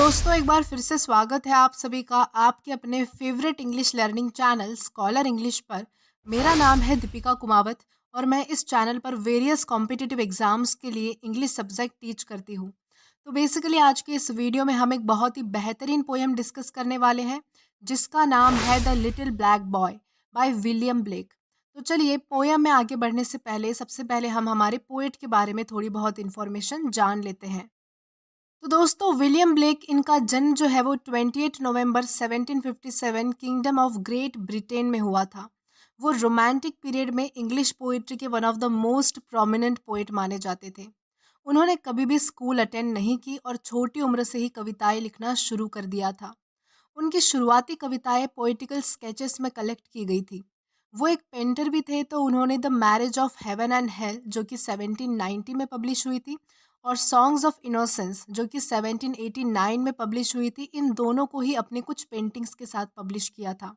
तो दोस्तों एक बार फिर से स्वागत है आप सभी का आपके अपने favourite English learning channel scholar English पर। मेरा नाम है दीपिका कुमावत और मैं इस चैनल पर वेरियस कॉम्पिटिटिव एग्जाम्स के लिए इंग्लिश सब्जेक्ट टीच करती हूँ। तो बेसिकली आज के इस वीडियो में हम एक बहुत ही बेहतरीन पोएम डिस्कस करने वाले हैं जिसका नाम है the little black boy by William Blake. तो चलिए पोएम में आगे बढ़ने से पहले सबसे पहले हम हमारे पोएट के बारे में थोड़ी बहुत इन्फॉर्मेशन जान लेते हैं। तो दोस्तों विलियम ब्लेक इनका जन्म जो है वो 28 नवंबर 1757 किंगडम ऑफ ग्रेट ब्रिटेन में हुआ था। वो रोमांटिक पीरियड में इंग्लिश पोइट्री के one of the most prominent poet माने जाते थे। उन्होंने कभी भी स्कूल अटेंड नहीं की और छोटी उम्र से ही कविताएं लिखना शुरू कर दिया था। उनकी शुरुआती कविताएं पोइटिकल स्केचेस में कलेक्ट की गई थी। वो एक पेंटर भी थे तो उन्होंने the marriage of heaven and hell जो कि 1790 में पब्लिश हुई थी और सॉन्ग्स ऑफ इनोसेंस जो कि 1789 में पब्लिश हुई थी, इन दोनों को ही अपने कुछ पेंटिंग्स के साथ पब्लिश किया था।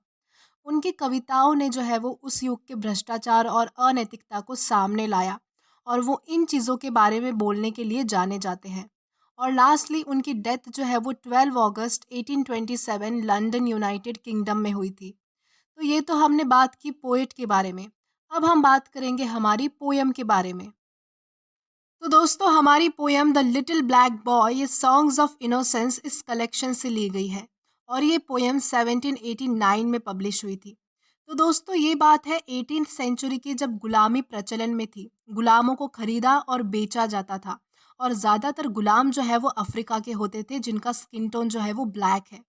उनकी कविताओं ने जो है वो उस युग के भ्रष्टाचार और अनैतिकता को सामने लाया और वो इन चीज़ों के बारे में बोलने के लिए जाने जाते हैं। और लास्टली उनकी डेथ जो है वो 12 अगस्त 1827 लंदन यूनाइटेड किंगडम में हुई थी। तो ये तो हमने बात की पोएट के बारे में। अब हम बात करेंगे हमारी पोयम के बारे में। तो दोस्तों हमारी poem the little black boy ये सॉन्ग्स ऑफ इनोसेंस इस कलेक्शन से ली गई है और ये पोयम 1789 में पब्लिश हुई थी। तो दोस्तों ये बात है 18th सेंचुरी की जब गुलामी प्रचलन में थी। गुलामों को खरीदा और बेचा जाता था और ज़्यादातर गुलाम जो है वो अफ्रीका के होते थे जिनका स्किन टोन जो है वो ब्लैक है।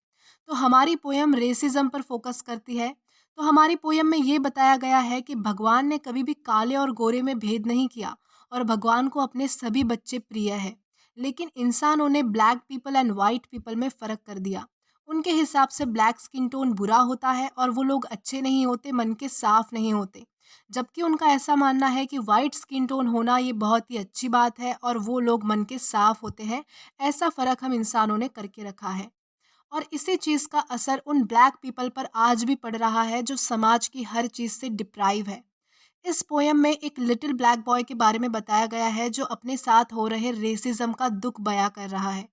तो हमारी पोयम रेसिज्म पर फोकस करती है। तो हमारी पोयम में ये बताया गया है कि भगवान ने कभी भी काले और गोरे में भेद नहीं किया और भगवान को अपने सभी बच्चे प्रिय है, लेकिन इंसानों ने black people and white people में फ़र्क कर दिया। उनके हिसाब से ब्लैक स्किन टोन बुरा होता है और वो लोग अच्छे नहीं होते, मन के साफ नहीं होते। जबकि उनका ऐसा मानना है कि वाइट स्किन टोन होना ये बहुत ही अच्छी बात है और वो लोग मन के साफ होते हैं। ऐसा फ़र्क हम इंसानों ने करके रखा है और इसी चीज़ का असर उन ब्लैक पीपल पर आज भी पड़ रहा है जो समाज की हर चीज़ से डिप्राइव है। इस पोयम में एक लिटिल ब्लैक बॉय के बारे में बताया गया है जो अपने साथ हो रहे रेसिज्म का दुख बयां कर रहा है।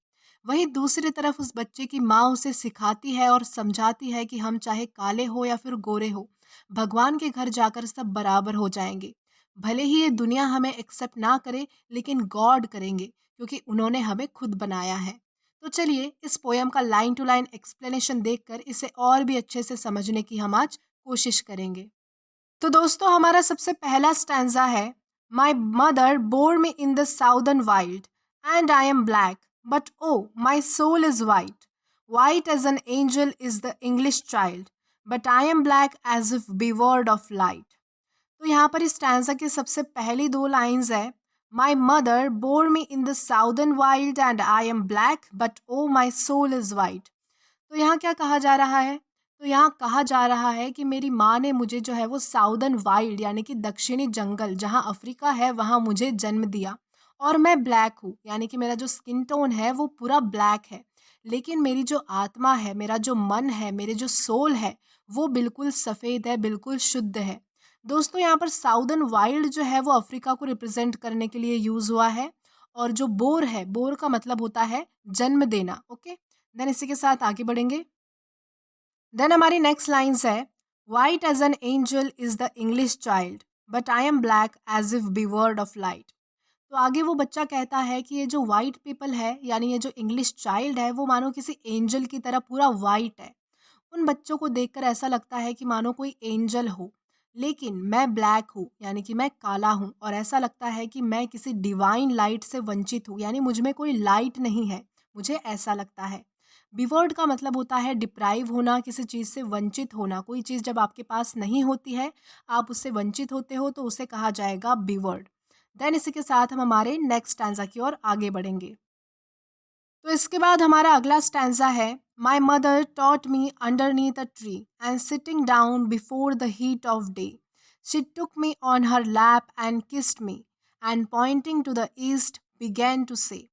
वहीं दूसरी तरफ उस बच्चे की माँ उसे सिखाती है और समझाती है कि हम चाहे काले हो या फिर गोरे हो, भगवान के घर जाकर सब बराबर हो जाएंगे। भले ही ये दुनिया हमें एक्सेप्ट ना करे, लेकिन गॉड करेंगे क्योंकि उन्होंने हमें खुद बनाया है। तो चलिए इस पोयम का लाइन टू लाइन एक्सप्लेनेशन देखकर इसे और भी अच्छे से समझने की हम आज कोशिश करेंगे। तो दोस्तों हमारा सबसे पहला स्टैंजा है, my mother bore me in the southern wild and I am black but O my soul is white, white as an angel is the English child but I am black as if bereaved of light. तो यहाँ पर इस stanza की सबसे पहली दो lines है, my mother bore me in the southern wild and I am black but O my soul is white. तो यहाँ क्या कहा जा रहा है? तो यहाँ कहा जा रहा है कि मेरी माँ ने मुझे जो है वो साउदर्न वाइल्ड यानी कि दक्षिणी जंगल जहाँ अफ्रीका है वहाँ मुझे जन्म दिया और मैं ब्लैक हूँ, यानी कि मेरा जो स्किन टोन है वो पूरा ब्लैक है। लेकिन मेरी जो आत्मा है, मेरा जो मन है, मेरे जो सोल है वो बिल्कुल सफ़ेद है, बिल्कुल शुद्ध है। दोस्तों यहाँ पर साउदर्न वाइल्ड जो है वो अफ्रीका को रिप्रेजेंट करने के लिए यूज़ हुआ है और जो बोर है, बोर का मतलब होता है जन्म देना। ओके, देन इसी के साथ आगे बढ़ेंगे। देन हमारी नेक्स्ट लाइन्स है, white as an angel is the English child but I am black as if bereaved of light. तो आगे वो बच्चा कहता है कि ये जो वाइट पीपल है यानी ये जो इंग्लिश चाइल्ड है वो मानो किसी एंजल की तरह पूरा वाइट है। उन बच्चों को देखकर ऐसा लगता है कि मानो कोई एंजल हो, लेकिन मैं ब्लैक हूँ यानी कि मैं काला हूँ और ऐसा लगता है कि मैं किसी डिवाइन लाइट से वंचित हूँ, यानी मुझ में कोई लाइट नहीं है, मुझे ऐसा लगता है। बिवर्ड का मतलब होता है डिप्राइव होना, किसी चीज़ से वंचित होना। कोई चीज़ जब आपके पास नहीं होती है, आप उससे वंचित होते हो तो उसे कहा जाएगा बिवर्ड। देन इसी के साथ हम हमारे नेक्स्ट स्टैंजा की ओर आगे बढ़ेंगे। तो इसके बाद हमारा अगला स्टैंजा है, my mother taught me underneath a tree and sitting down before the heat of day she took me on her lap and kissed me and pointing to the east began to say.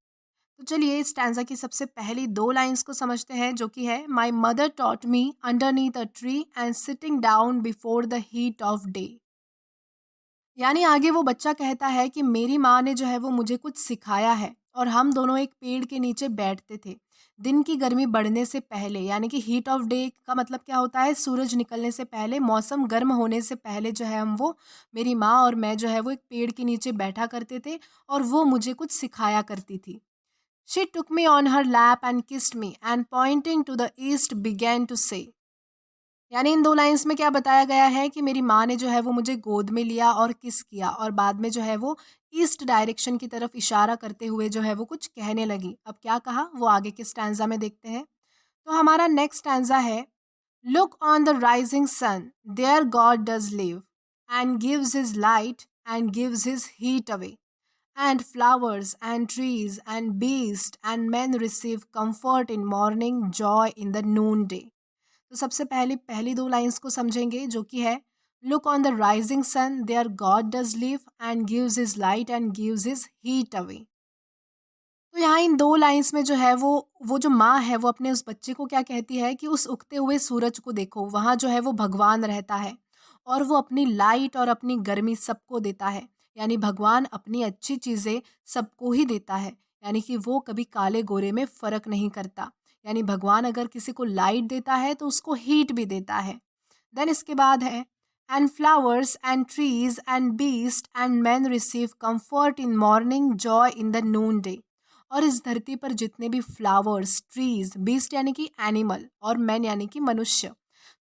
तो चलिए इस stanza की सबसे पहली दो lines को समझते हैं जो कि है, my mother taught me underneath a tree and sitting down before the heat of day. यानी आगे वो बच्चा कहता है कि मेरी माँ ने जो है वो मुझे कुछ सिखाया है और हम दोनों एक पेड़ के नीचे बैठते थे दिन की गर्मी बढ़ने से पहले, यानी कि हीट ऑफ डे का मतलब क्या होता है, सूरज निकलने से पहले, मौसम गर्म होने से पहले जो है हम वो मेरी माँ और मैं जो है वो एक पेड़ के नीचे बैठा करते थे और वो मुझे कुछ सिखाया करती थी। She took me on her lap and kissed me and pointing to the east began to say. यानी इन 2 लाइन्स में क्या बताया गया है कि मेरी माँ ने जो है वो मुझे गोद में लिया और किस किया और बाद में जो है वो ईस्ट डायरेक्शन की तरफ इशारा करते हुए जो है वो कुछ कहने लगी। अब क्या कहा वो आगे के स्टैन्ज़ा में देखते हैं। तो हमारा नेक्स्ट स्टैन्ज़ा है, look on the rising sun, there God does live and gives his light and gives his heat away and flowers and trees एंड beasts and men receive comfort in morning, joy in the noonday। तो सबसे पहले पहली 2 lines को समझेंगे जो कि है, look on the rising sun, there God does live and gives his light and gives his heat away. तो यहाँ इन 2 लाइन्स में जो है वो जो माँ है वो अपने उस बच्चे को क्या कहती है कि उस उगते हुए सूरज को देखो, वहाँ जो है वो भगवान रहता है और वो अपनी लाइट और अपनी गर्मी सबको देता है। यानी भगवान अपनी अच्छी चीज़ें सबको ही देता है, यानी कि वो कभी काले-गोरे में फ़र्क नहीं करता। यानी भगवान अगर किसी को लाइट देता है तो उसको हीट भी देता है। देन इसके बाद है, and flowers and trees and beast and man receive comfort in morning, joy in the Noon day. और इस धरती पर जितने भी फ्लावर्स, ट्रीज, बीस्ट यानी कि एनिमल और मैन यानी कि मनुष्य,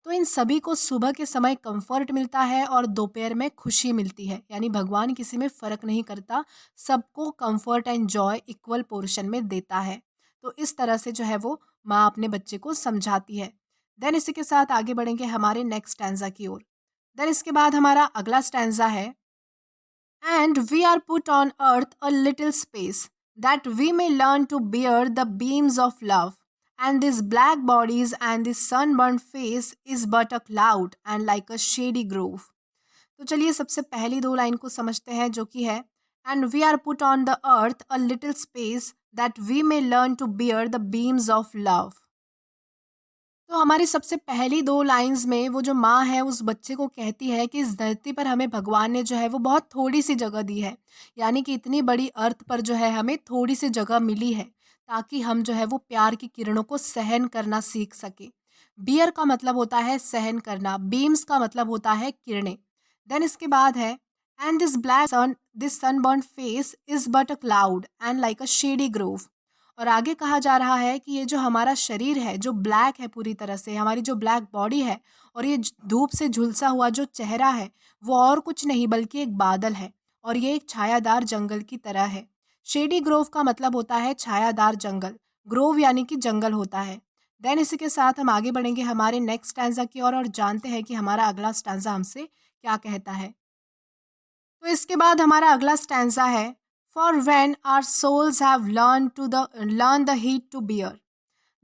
तो इन सभी को सुबह के समय कंफर्ट मिलता है और दोपहर में खुशी मिलती है। यानी भगवान किसी में फ़र्क नहीं करता, सबको comfort and Joy equal portion में देता है। तो इस तरह से जो है वो माँ अपने बच्चे को समझाती है। देन इसी के साथ आगे बढ़ेंगे हमारे नेक्स्ट स्टैन्ज़ा की ओर। देन इसके बाद हमारा अगला स्टैन्ज़ा है, and we are put on earth a little space, that we may learn to bear the beams of love. And these black bodies and this sunburned face is but a cloud and like a shady grove। तो चलिए सबसे पहली 2 line को समझते हैं जो कि है, and we are put on the earth a little space that we may learn to bear the beams of love। तो हमारी सबसे पहली 2 लाइन्स में वो जो माँ है उस बच्चे को कहती है कि इस धरती पर हमें भगवान ने जो है वो बहुत थोड़ी-सी जगह दी है। यानी कि इतनी बड़ी अर्थ पर जो है हमें थोड़ी-सी जगह मिली है, ताकि हम जो है वो प्यार की किरणों को सहन करना सीख सकें। बियर का मतलब होता है सहन करना, बीम्स का मतलब होता है किरणें। देन इसके बाद है, and this sunburned face is but a cloud and like a shady grove. और आगे कहा जा रहा है कि ये जो हमारा शरीर है जो ब्लैक है, पूरी तरह से हमारी जो ब्लैक बॉडी है और ये धूप से झुलसा हुआ जो चेहरा है वो और कुछ नहीं बल्कि एक बादल है और ये एक छायादार जंगल की तरह है। शेडी ग्रोव का मतलब होता है छायादार जंगल, ग्रोव यानी कि जंगल होता है। देन इसी के साथ हम आगे बढ़ेंगे हमारे नेक्स्ट स्टैंजा की ओर और जानते हैं कि हमारा अगला स्टैंजा हमसे क्या कहता है। तो इसके बाद हमारा अगला स्टैंजा है, for when our souls have learn the heat to bear,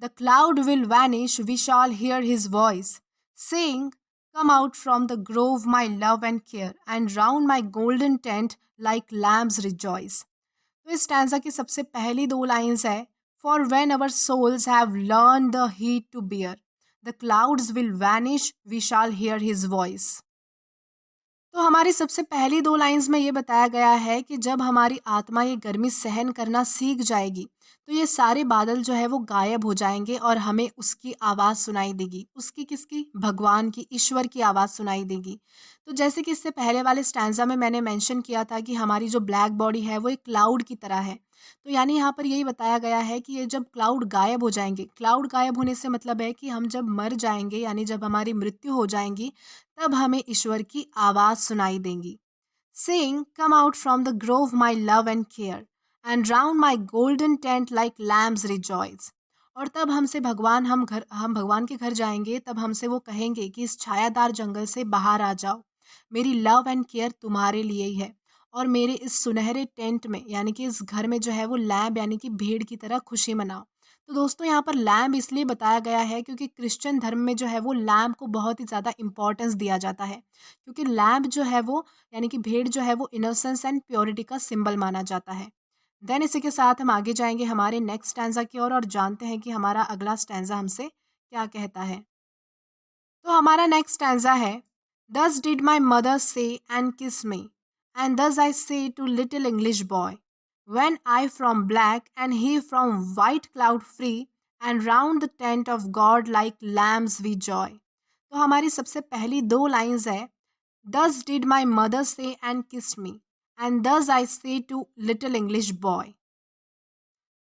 the cloud will vanish, we shall hear his voice saying, come out from the grove my love and care and round my golden tent like lambs rejoice. तो इस stanza की सबसे पहली 2 lines है, for when our souls have learn the heat to bear, the clouds will vanish, we shall hear his voice. तो हमारी सबसे पहली 2 लाइन्स में ये बताया गया है कि जब हमारी आत्मा ये गर्मी सहन करना सीख जाएगी, तो ये सारे बादल जो है वो गायब हो जाएँगे और हमें उसकी आवाज़ सुनाई देगी। उसकी किसकी? भगवान की, ईश्वर की आवाज़ सुनाई देगी। तो जैसे कि इससे पहले वाले स्टैंज़ा में मैंने मेंशन किया था कि हमारी जो ब्लैक बॉडी है वो एक क्लाउड की तरह है। तो यानी यहाँ पर यही बताया गया है कि ये जब क्लाउड गायब हो जाएँगे, क्लाउड गायब होने से मतलब है कि हम जब मर जाएँगे, यानी जब हमारी मृत्यु हो जाएँगी, तब हमें ईश्वर की आवाज़ सुनाई देंगी। Saying, come out from the grove my love and care and round my golden tent like lambs rejoice. और तब हमसे भगवान हम भगवान के घर जाएंगे, तब हमसे वो कहेंगे कि इस छायादार जंगल से बाहर आ जाओ, मेरी लव एंड केयर तुम्हारे लिए ही है और मेरे इस सुनहरे टेंट में, यानी कि इस घर में जो है वो लैम्प यानी कि भेड़ की तरह खुशी मनाओ। तो दोस्तों यहाँ पर लैम्प इसलिए बताया गया है क्योंकि क्रिश्चियन धर्म में जो है वो लैम्प को बहुत ही ज़्यादा इम्पोर्टेंस दिया जाता है, क्योंकि लैम्प जो है वो, यानी कि भेड़ जो है वो इनोसेंस एंड प्योरिटी का सिंबल माना जाता है। देन इसी के साथ हम आगे जाएंगे हमारे नेक्स्ट स्टैंजा की ओर और जानते हैं कि हमारा अगला स्टैंजा हमसे क्या कहता है। तो हमारा नेक्स्ट स्टैंजा है, thus did my mother say and kiss me and thus I say to little English boy, when I from black and he from white cloud free, and round the tent of God like lambs we joy. तो हमारी सबसे पहली दो lines है, thus did my mother say and kissed me and thus I say to little English boy.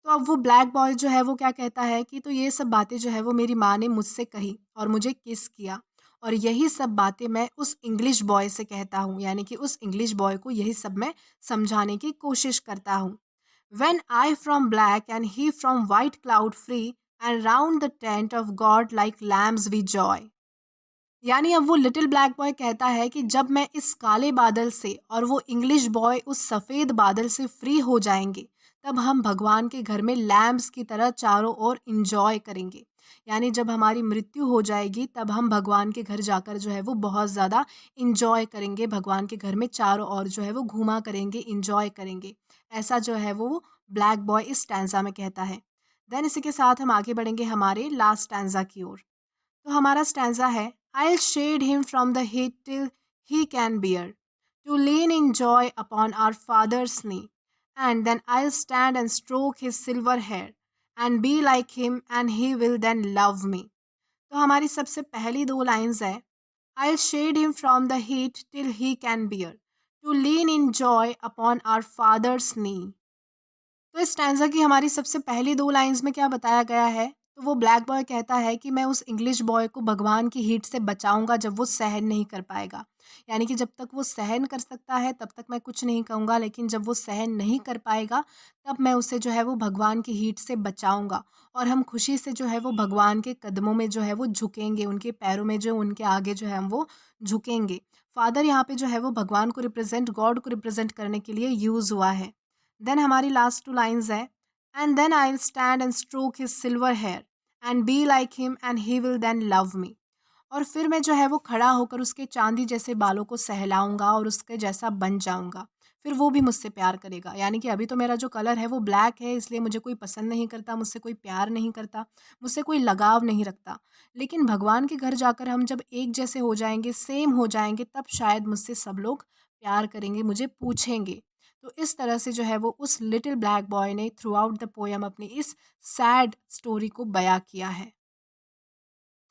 तो अब वो black boy जो है वो क्या कहता है कि तो ये सब बातें जो है वो मेरी माँ ने मुझसे कही और मुझे किस किया, और यही सब बातें मैं उस इंग्लिश बॉय से कहता हूँ, यानी कि उस इंग्लिश बॉय को यही सब मैं समझाने की कोशिश करता हूँ। When I from black and he from white cloud free and round the tent of God like lambs we joy. यानी अब वो लिटिल ब्लैक बॉय कहता है कि जब मैं इस काले बादल से और वो इंग्लिश बॉय उस सफ़ेद बादल से फ्री हो जाएंगे, तब हम भगवान के घर में लैम्प्स की तरह चारों ओर इंजॉय करेंगे। यानी जब हमारी मृत्यु हो जाएगी तब हम भगवान के घर जाकर जो है वो बहुत ज़्यादा इंजॉय करेंगे, भगवान के घर में चारों ओर जो है वो घूमा करेंगे, इंजॉय करेंगे। ऐसा जो है वो ब्लैक बॉय इस स्टैंजा में कहता है। देन इसी के साथ हम आगे बढ़ेंगे हमारे लास्ट स्टैंजा की ओर। तो हमारा स्टैंजा है, I'll shade him from the heat till he can bear, to lean in joy upon our father's knee, and then I'll stand and stroke his silver hair, and be like him, and he will then love me। तो हमारी सबसे पहली दो lines है, I'll shade him from the heat till he can bear, to lean in joy upon our father's knee। तो इस स्टैंज़ा की हमारी सबसे पहली 2 लाइन्स में क्या बताया गया है, तो वो ब्लैक बॉय कहता है कि मैं उस इंग्लिश बॉय को भगवान की हीट से बचाऊँगा जब वो सहन नहीं कर पाएगा। यानी कि जब तक वो सहन कर सकता है तब तक मैं कुछ नहीं कहूँगा, लेकिन जब वो सहन नहीं कर पाएगा तब मैं उसे जो है वो भगवान की हीट से बचाऊँगा, और हम खुशी से जो है वो भगवान के कदमों में जो है वो झुकेंगे, उनके पैरों में जो उनके आगे जो है हम वो झुकेंगे। फादर यहाँ पे जो है वो भगवान को रिप्रेज़ेंट, गॉड को रिप्रेज़ेंट करने के लिए यूज़ हुआ है। देन हमारी लास्ट 2 लाइन्स है, and then I will stand and stroke his silver hair and be like him and he will then love me. और फिर मैं जो है वो खड़ा होकर उसके चांदी जैसे बालों को सहलाऊँगा और उसके जैसा बन जाऊँगा। फिर वो भी मुझसे प्यार करेगा। यानी कि अभी तो मेरा जो कलर है वो ब्लैक है, इसलिए मुझे कोई पसंद नहीं करता, मुझसे कोई प्यार नहीं करता, मुझसे कोई लगाव नहीं रखता। लेकिन भगवान के घर जाकर हम जब एक जैसे हो जाएँगे, सेम हो जाएँगे, तब शायद मुझसे सब लोग प्यार करेंगे, मुझे पूछेंगे। तो इस तरह से जो है वो उस लिटिल ब्लैक बॉय ने थ्रू आउट द पोएम अपनी इस सैड स्टोरी को बयाँ किया है।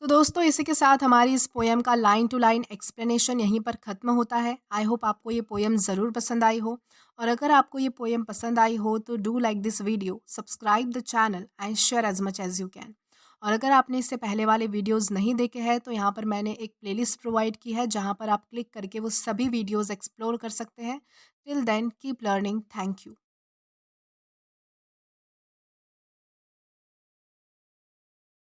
तो दोस्तों इसी के साथ हमारी इस पोएम का लाइन टू लाइन एक्सप्लेनेशन यहीं पर ख़त्म होता है। आई होप आपको ये पोएम ज़रूर पसंद आई हो, और अगर आपको ये पोएम पसंद आई हो तो do like this video, subscribe the channel and share as much as you can. और अगर आपने इससे पहले वाले वीडियोज़ नहीं देखे हैं तो यहाँ पर मैंने एक प्लेलिस्ट प्रोवाइड की है जहाँ पर आप क्लिक करके वो सभी वीडियोज़ एक्सप्लोर कर सकते हैं। Till then keep learning. Thank you.